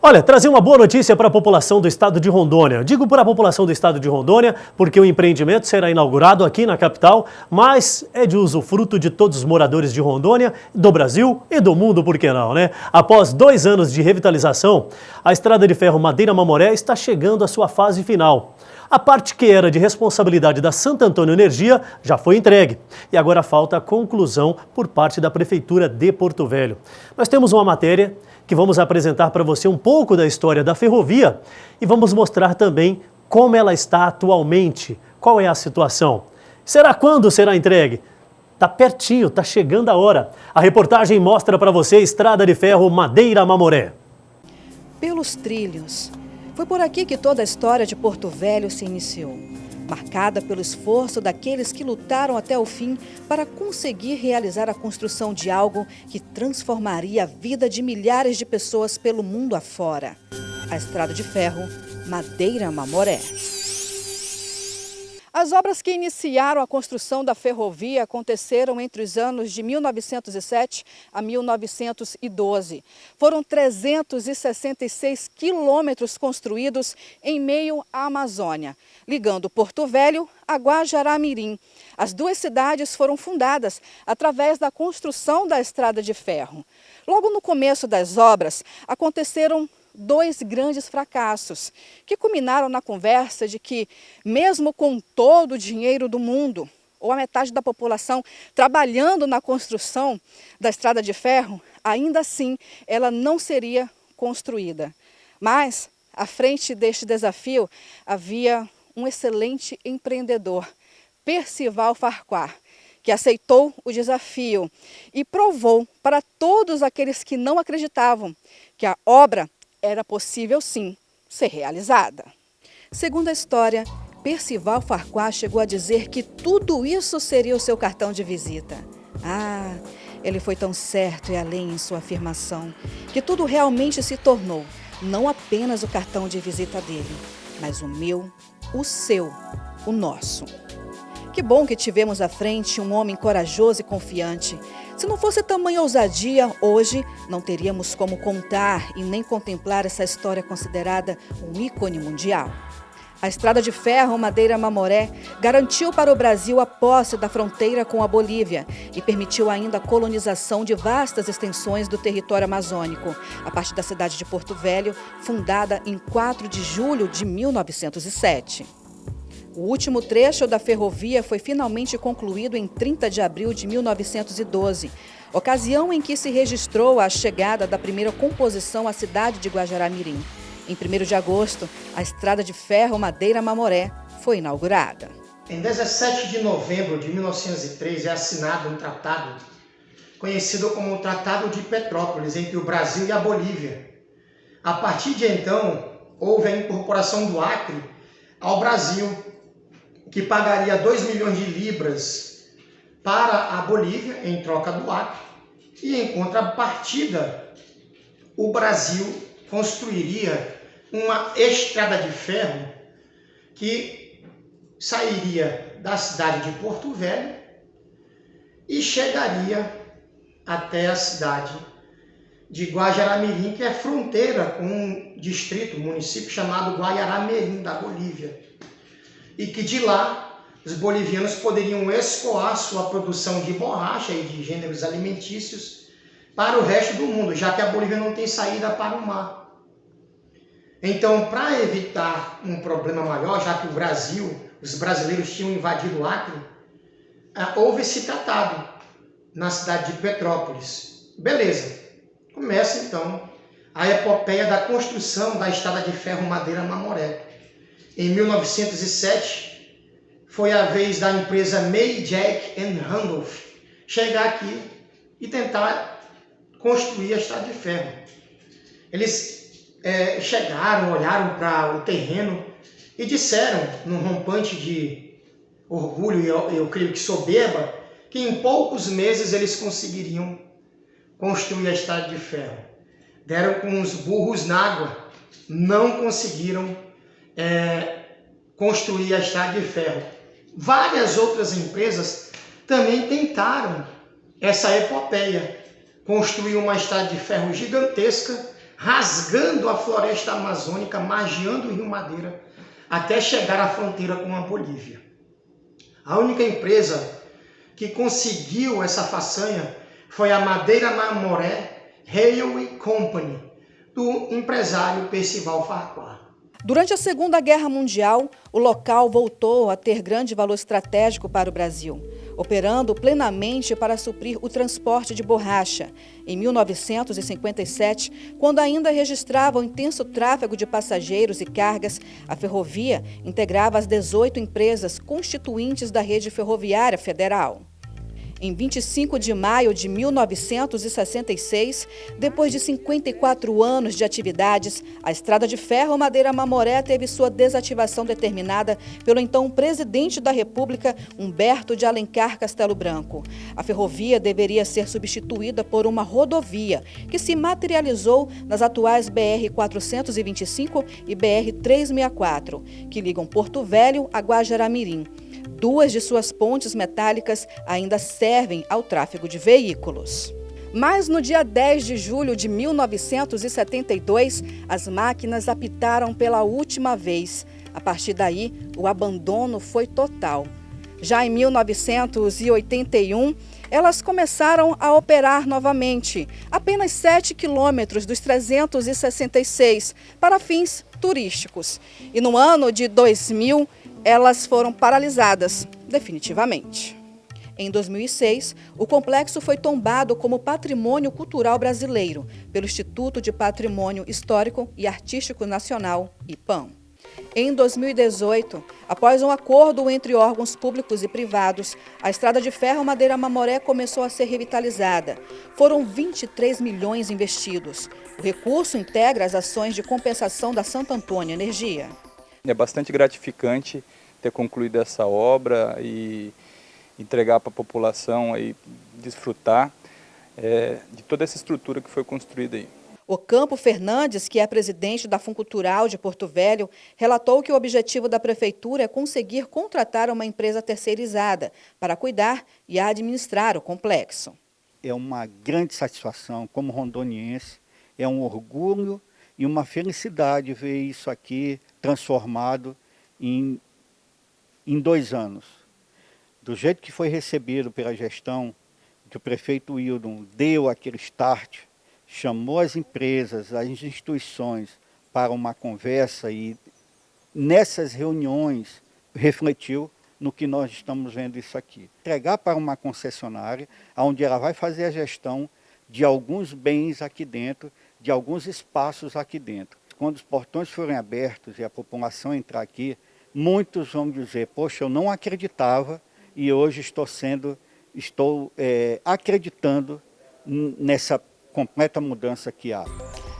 Olha, trazer uma boa notícia para a população do estado de Rondônia. Digo para a população do estado de Rondônia porque o empreendimento será inaugurado aqui na capital, mas é de usufruto de todos os moradores de Rondônia, do Brasil e do mundo, por que não, né? Após 2 anos de revitalização, a estrada de ferro Madeira-Mamoré está chegando à sua fase final. A parte que era de responsabilidade da Santo Antônio Energia já foi entregue. E agora falta a conclusão por parte da Prefeitura de Porto Velho. Nós temos uma matéria que vamos apresentar para você um pouco da história da ferrovia e vamos mostrar também como ela está atualmente, qual é a situação. Quando será entregue? Está pertinho, está chegando a hora. A reportagem mostra para você a estrada de ferro Madeira-Mamoré. Pelos trilhos. Foi por aqui que toda a história de Porto Velho se iniciou, marcada pelo esforço daqueles que lutaram até o fim para conseguir realizar a construção de algo que transformaria a vida de milhares de pessoas pelo mundo afora. A estrada de ferro Madeira-Mamoré. As obras que iniciaram a construção da ferrovia aconteceram entre os anos de 1907 a 1912. Foram 366 quilômetros construídos em meio à Amazônia, ligando Porto Velho a Guajará-Mirim. As duas cidades foram fundadas através da construção da estrada de ferro. Logo no começo das obras, aconteceram 2 grandes fracassos, que culminaram na conversa de que, mesmo com todo o dinheiro do mundo, ou a metade da população trabalhando na construção da estrada de ferro, ainda assim ela não seria construída. Mas, à frente deste desafio, havia um excelente empreendedor, Percival Farquhar, que aceitou o desafio e provou para todos aqueles que não acreditavam que a obra era possível, sim, ser realizada. Segundo a história, Percival Farquhar chegou a dizer que tudo isso seria o seu cartão de visita. Ele foi tão certo e além em sua afirmação, que tudo realmente se tornou não apenas o cartão de visita dele, mas o meu, o seu, o nosso. Que bom que tivemos à frente um homem corajoso e confiante. Se não fosse tamanha ousadia, hoje não teríamos como contar e nem contemplar essa história considerada um ícone mundial. A estrada de ferro Madeira-Mamoré garantiu para o Brasil a posse da fronteira com a Bolívia e permitiu ainda a colonização de vastas extensões do território amazônico, a partir da cidade de Porto Velho, fundada em 4 de julho de 1907. O último trecho da ferrovia foi finalmente concluído em 30 de abril de 1912, ocasião em que se registrou a chegada da primeira composição à cidade de Guajará-Mirim. Em 1º de agosto, a estrada de ferro Madeira-Mamoré foi inaugurada. Em 17 de novembro de 1903 é assinado um tratado conhecido como o Tratado de Petrópolis entre o Brasil e a Bolívia. A partir de então, houve a incorporação do Acre ao Brasil, que pagaria 2 milhões de libras para a Bolívia em troca do Acre, e em contrapartida, o Brasil construiria uma estrada de ferro que sairia da cidade de Porto Velho e chegaria até a cidade de Guajará-Mirim, que é fronteira com um distrito, um município chamado Guaiará-Mirim, da Bolívia. E que de lá os bolivianos poderiam escoar sua produção de borracha e de gêneros alimentícios para o resto do mundo, já que a Bolívia não tem saída para o mar. Então, para evitar um problema maior, já que o Brasil, os brasileiros tinham invadido o Acre, houve esse tratado na cidade de Petrópolis. Beleza, começa então a epopeia da construção da estrada de ferro Madeira-Mamoré. Em 1907, foi a vez da empresa May, Jack & Randolph chegar aqui e tentar construir a estrada de ferro. Eles chegaram, olharam para o terreno e disseram, num rompante de orgulho e eu creio que soberba, que em poucos meses eles conseguiriam construir a estrada de ferro. Deram com os burros na água, não conseguiram construir a estrada de ferro. Várias outras empresas também tentaram essa epopeia, construir uma estrada de ferro gigantesca rasgando a floresta amazônica, margeando o Rio Madeira, até chegar à fronteira com a Bolívia. A única empresa que conseguiu essa façanha foi a Madeira Mamoré Railway Company, do empresário Percival Farquhar. Durante a Segunda Guerra Mundial, o local voltou a ter grande valor estratégico para o Brasil, operando plenamente para suprir o transporte de borracha. Em 1957, quando ainda registrava o intenso tráfego de passageiros e cargas, a ferrovia integrava as 18 empresas constituintes da rede ferroviária federal. Em 25 de maio de 1966, depois de 54 anos de atividades, a Estrada de Ferro Madeira Mamoré teve sua desativação determinada pelo então presidente da República, Humberto de Alencar Castelo Branco. A ferrovia deveria ser substituída por uma rodovia, que se materializou nas atuais BR-425 e BR-364, que ligam Porto Velho a Guajará-Mirim. 2 de suas pontes metálicas ainda servem ao tráfego de veículos. Mas no dia 10 de julho de 1972, as máquinas apitaram pela última vez. A partir daí, o abandono foi total. Já em 1981, elas começaram a operar novamente, apenas 7 quilômetros dos 366, para fins turísticos. E no ano de 2000, elas foram paralisadas definitivamente. Em 2006, o complexo foi tombado como Patrimônio Cultural Brasileiro pelo Instituto de Patrimônio Histórico e Artístico Nacional, IPAM. Em 2018, após um acordo entre órgãos públicos e privados, a Estrada de Ferro Madeira Mamoré começou a ser revitalizada. Foram 23 milhões investidos. O recurso integra as ações de compensação da Santo Antônio Energia. É bastante gratificante ter concluído essa obra e entregar para a população aí desfrutar de toda essa estrutura que foi construída aí. Ocampo Fernandes, que é presidente da Funcultural de Porto Velho, relatou que o objetivo da prefeitura é conseguir contratar uma empresa terceirizada para cuidar e administrar o complexo. É uma grande satisfação como rondoniense, é um orgulho e uma felicidade ver isso aqui transformado em 2 anos. Do jeito que foi recebido pela gestão, que o prefeito Wildon deu aquele start, chamou as empresas, as instituições para uma conversa e nessas reuniões refletiu no que nós estamos vendo isso aqui. Entregar para uma concessionária, onde ela vai fazer a gestão de alguns bens aqui dentro, de alguns espaços aqui dentro. Quando os portões forem abertos e a população entrar aqui, muitos vão dizer, poxa, eu não acreditava e hoje estou acreditando nessa completa mudança que há.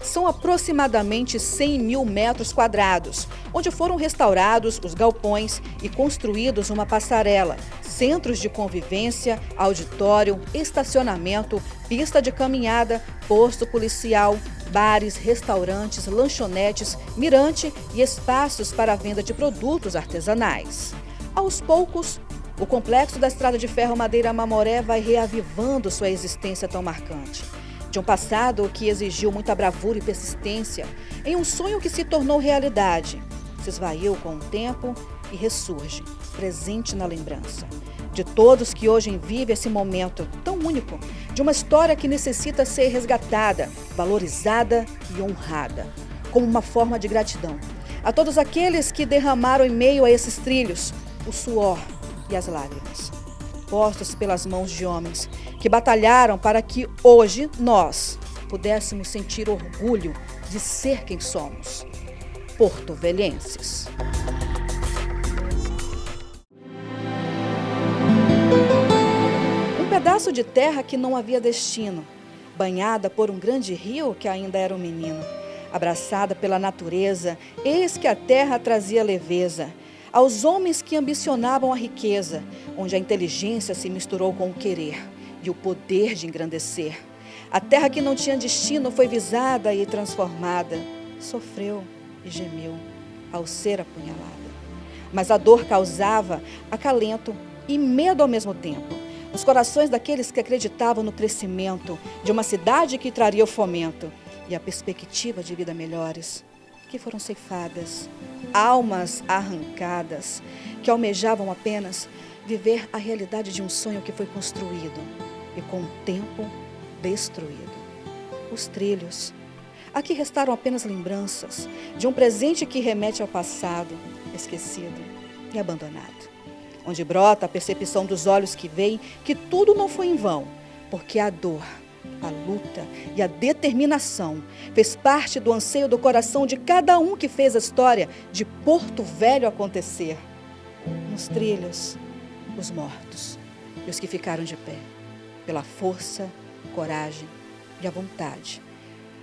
São aproximadamente 100 mil metros quadrados, onde foram restaurados os galpões e construídos uma passarela, centros de convivência, auditório, estacionamento, pista de caminhada, posto policial, bares, restaurantes, lanchonetes, mirante e espaços para a venda de produtos artesanais. Aos poucos, o complexo da Estrada de Ferro Madeira Mamoré vai reavivando sua existência tão marcante. De um passado que exigiu muita bravura e persistência, em um sonho que se tornou realidade, se esvaiu com o tempo e ressurge, presente na lembrança. De todos que hoje vivem esse momento tão único, de uma história que necessita ser resgatada, valorizada e honrada, como uma forma de gratidão. A todos aqueles que derramaram em meio a esses trilhos o suor e as lágrimas, postos pelas mãos de homens que batalharam para que hoje nós pudéssemos sentir orgulho de ser quem somos, porto-velhenses. Um pedaço de terra que não havia destino, banhada por um grande rio que ainda era um menino, abraçada pela natureza, eis que a terra trazia leveza aos homens que ambicionavam a riqueza, onde a inteligência se misturou com o querer e o poder de engrandecer. A terra que não tinha destino foi visada e transformada, sofreu e gemeu ao ser apunhalada. Mas a dor causava acalento e medo ao mesmo tempo, nos corações daqueles que acreditavam no crescimento de uma cidade que traria o fomento. e a perspectiva de vida melhores, que foram ceifadas, almas arrancadas, que almejavam apenas viver a realidade de um sonho que foi construído e com o tempo destruído. Os trilhos. Aqui restaram apenas lembranças de um presente que remete ao passado, esquecido e abandonado. Onde brota a percepção dos olhos que veem que tudo não foi em vão, porque a dor, a luta e a determinação fez parte do anseio do coração de cada um que fez a história de Porto Velho acontecer. Nos trilhos, os mortos e os que ficaram de pé, pela força, coragem e a vontade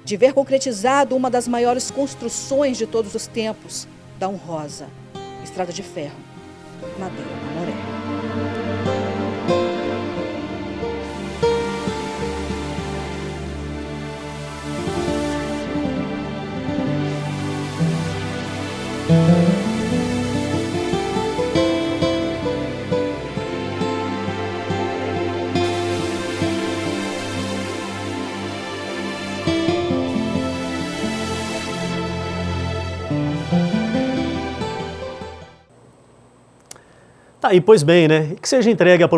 de ver concretizado uma das maiores construções de todos os tempos, da honrosa Estrada de Ferro, Madeira Mamoré. E pois bem, né? Que seja entregue à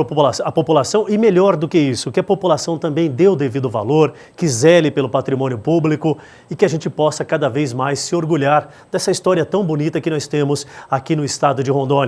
população e melhor do que isso, que a população também dê o devido valor, que zele pelo patrimônio público e que a gente possa cada vez mais se orgulhar dessa história tão bonita que nós temos aqui no estado de Rondônia.